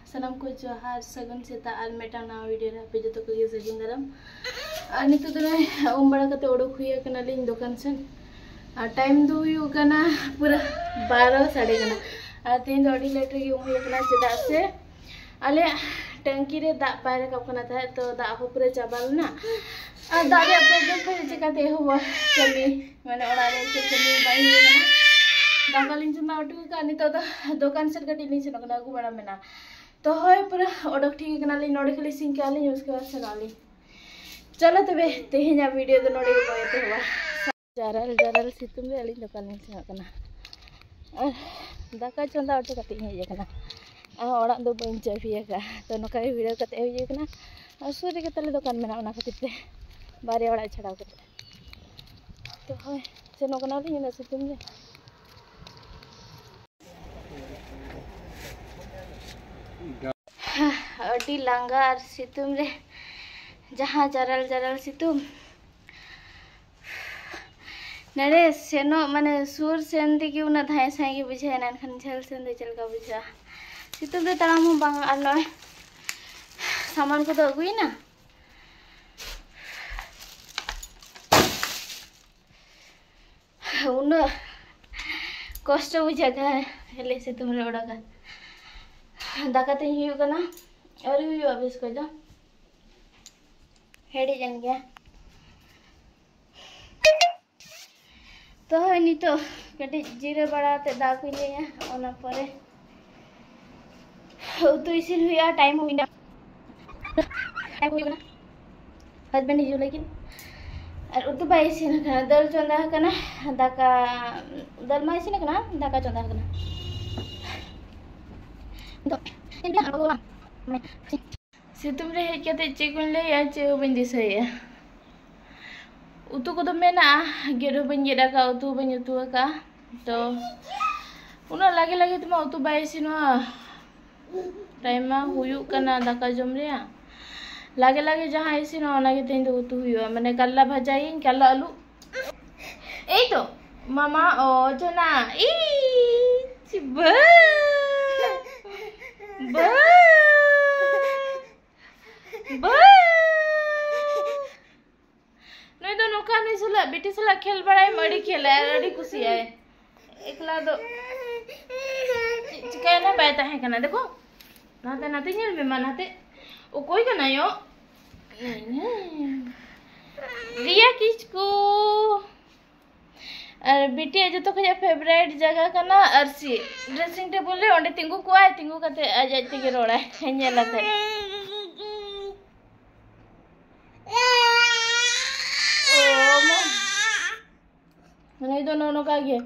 सानाम को जोहार सगुन सेता और मेटा नवा वीडियो रे पे जतो को सगिन दाराम और नितो दो उम बड़ा कते ओडोक हुई कना लिंग दुकान से और टाइम दो हुई कना पूरा 12 साढ़े कना और तीन दो अड़ी लेट रे उम हुई कना चेदा से आले टंकी रे दा पायरे कप कना था तो दा हो पूरा चाबाल ना और दा रे प्रॉब्लम पे चिकाते हो चली माने ओड़ा रे से चली बाई कना दाकालिन चुना उठू का नितो दुकान से कटी लिंग से नगना गु बड़ा मेना तो होय पूरा ओडक ठीक कना लिंग नोडे खाली सिंक आली उसके बाद से गाली चलो तबे तेहेना वीडियो दो नोडे बोयते हुआ जारल जारल सितुम रे अली दुकान से कना और दाका चंदा उठे कटी हे कना ओड़ा दो बन चाबिया का तो नका वीडियो कते हे कना और सूर्य के तले दुकान में ना खातिर ते बारे ओड़ा छड़ा करते तो होय सेनो कना लिंग ना सितुम रे अड़ी लांगा और सितुम रे जहाँ जरल जरल सितुम नरे सेनो माने सुर सेन दिगी उना धाय साई बुझे ना खन झल सेन दे चलका बुझा सितुम रे ताराम हम बांग आर नय सामान को तो अगुई ना उन कष्ट बुझा का हेले सितुम रे ओडा का दाकाते हुई कना और हुई अबेस को दो हेडी जन गया तो हनी तो कटी जीरे बड़ा ते दा को लिया ओना परे तो इसिन हुई टाइम हुई ना हस्बैंड हिजु लेकिन और उतु बाई इसिन कना दल चंदा कना दाका दल मा इसिन कना दाका चंदा कना सितुम रे हेज कते चेकुन ले या चे बन दिसया उतु को तो मेना गेरो बन गेदा का उतु बन उतु का तो उना लागे लागे तुमा उतु बाइसिनो टाइम मा हुयु कना दाका जम रे लागे लागे जहां इसिनो ओना के तेन दो उतु हुयु माने कल्ला भाजाइन कल्ला आलू ए तो मामा ओ जना ई चिबा नई तो नोका नहीं सुला बेटी सला खेल बड़ाई मड़ी खेला अड़ी खुशी है एकला दो चिकाय ना बैठा है कना देखो नाते नाते नेल में मनाते ओ कोई कना यो रिया किसको और बेटी जो तो खजा फेवरेट जगह कना अरसी ड्रेसिंग टेबल रे ओंडे तिंगु को आय तिंगु कते आजाती के रोड़ा है नेलाते ओ मने दो नो का गे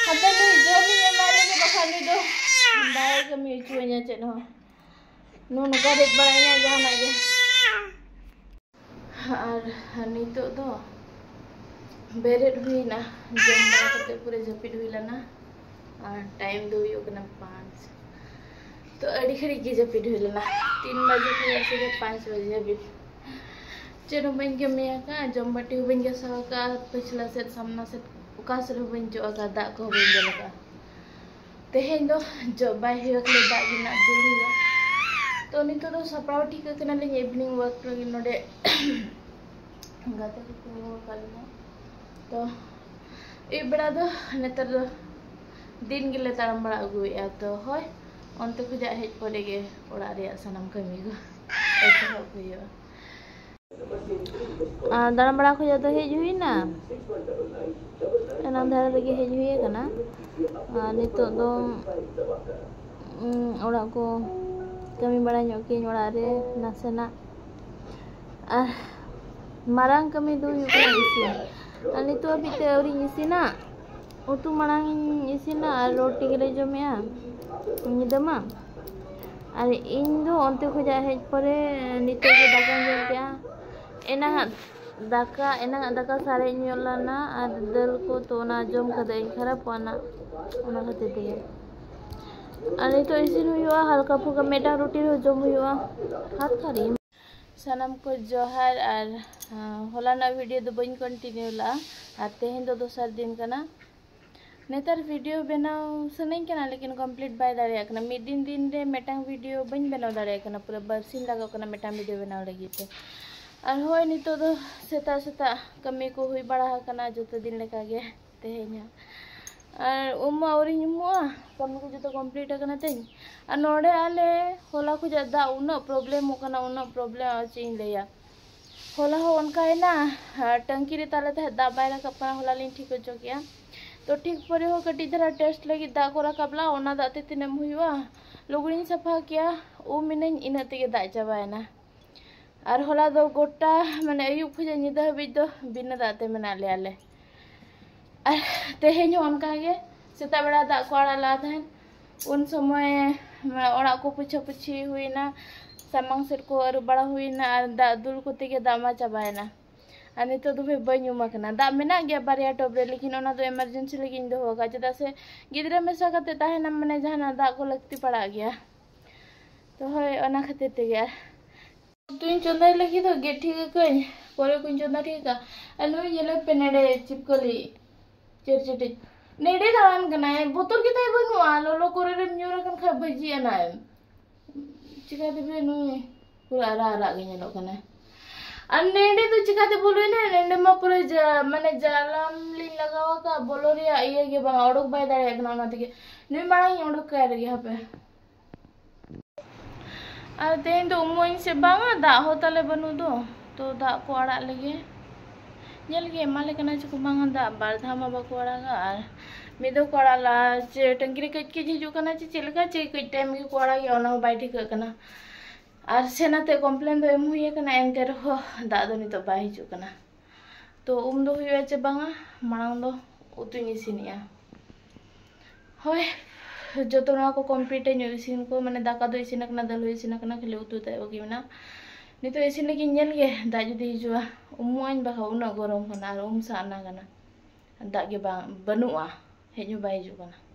हते नु जो मी ये मारे के बखानी दो बाय के मी चुnya चेन हो नो का देख बड़ाइना जाना गे और नितो दो बेरेट हुई ना जम करते पूरे झपीट हुई लाना और टाइम दो हुई कना 5 तो अड़ी खड़ी की झपीट हुई लाना 3 बजे के ऐसे 5 बजे अभी चेनो बन के मिया का जम बटी बन के सह का पिछला से सामना से उका से बन जो का दा को बन के लगा तेहेन दो जो बाय हुई के दा बिना दुलिया तो नितो दो सपराव ठीक कना ले इवनिंग वर्क लगी नोडे गाते को कालना तो ए बड़ा दो नेतर दो दिन गिले तारम बड़ा अगुया तो होय onte खुजा हेज पड़े गे ओड़ा रे सनम कमी को एतो हुयो दारम बड़ा खुजा तो हेज हुई ना एना धार लगे हेज हुई कना नितो दो ओड़ा को कमी बड़ा के ओड़ा रे नासेना मारंग कमी दो इसिन और नितो अभी ते औरी इसिना उतु मारंग इसिना और रोटी के ले जमेया निदमा और इन दो onte खुजा हेज परे नितो के दाका जम के एना दाका सारे न्योलाना और दल को तो ना जम खदे खराब पाना ओना खाते ते और नितो इसिन हुआ हल्का फुल्का मेटा रोटी रो जम हुआ हाथ खारी सानाम को जोहार और होला ना वीडियो दो बन कंटिन्यू ला और तेहेन दो दोसर दिन कना नेतार वीडियो बनाव सनाई कना लेकिन कंप्लीट बाय दाड़े कना मिड दिन रे मेटांग वीडियो बन बनाव दाड़े कना पूरा बरसिन लगा कना मेटांग वीडियो बनाव लगी ते और होय नितो दो सेता सेता कमी को हुई बड़ा कना जतो दिन लेका गे तेहेኛ और उमा औरी उमुआ कमी को जतो कंप्लीट कना तेñ और नोडे आले होला को जदा उना प्रॉब्लम कना उना प्रॉब्लम चेñ लेया होला हो उनका टंकी रे ताले ते दा बाय रकब कना होला लिन ठीक हो गया तो ठीक पर हो कटी धरा टेस्ट लगी दा को रकबला ओना दा ते तिनेम हुआ लुगड़ी सफा किया उ मिनन इना ते दा चाबायना और होला दो गोटा माने अयुब खुजा निदा हबी दो बिना दाते मना ले आले और तेहेñ उनका गे सेता बेड़ा दा को आड़ा थान उन समय ओड़ा को पुछा पुछी हुईना सामांग सेट को अरु बड़ा हुईना और दा दुल को तेगे दा मा चाबायना और नितो दो बई उमाकना दा मेना गया बारिया टब रे लेकिन ओना दो इमरजेंसी लगी दो होगा चदा से गिद्रा मेसा कते ताहेना माने जहाना दा को लगती पड़ा गया तो होय ओना खातिर ते गया तुम चंदाई लगी तो गे ठीक कई परे कुन चंदा ठीक का अनु येले पेनेडे चिपकली चिरचिटी नेडे दान कना बोतल के ताई बनुआ लोलो करे रे न्यूरा कन खा भजी अनाय चिका देबे नु पूरा रा गे नेलो कना अन्नेडे तो चिकाते बोलो ना नेडे मा पूरा माने जालाम लिन लगावा का बोलो रे ये के बा ओडक बाय दाड़े एकना ना तके नुई माई ओडक का रे यहां पे और तेन तो उमोइन से बांगा दा होताले बनु दो तो दा को आड़ा लगे नेल गे माले कना चको बांगा दा बारधा मा बा को आड़ा और मिदो को आड़ा चे टंकी रे कच के हिजु कना चे चेलका चे कई टाइम के को आड़ा गे ओना बाय ठीक कना और सेनाते कम्प्लेन दो एम हुई कना एनते रहो दा दो नितो बाय हिजु कना तो दो हुई चे बांगा मांग दो उतुनी सिनिया होय जो ना को कंप्लीट इसिन को माने दाका दो इसिन कना दल इसिन कना खाली उतु ते ओगी मेना नितो इसिन लगी नेल गे दा जुदी हिजुआ उमुआन बा उना गरम कना और साना कना दा गे बा बनुआ हेजु बाय हिजु कना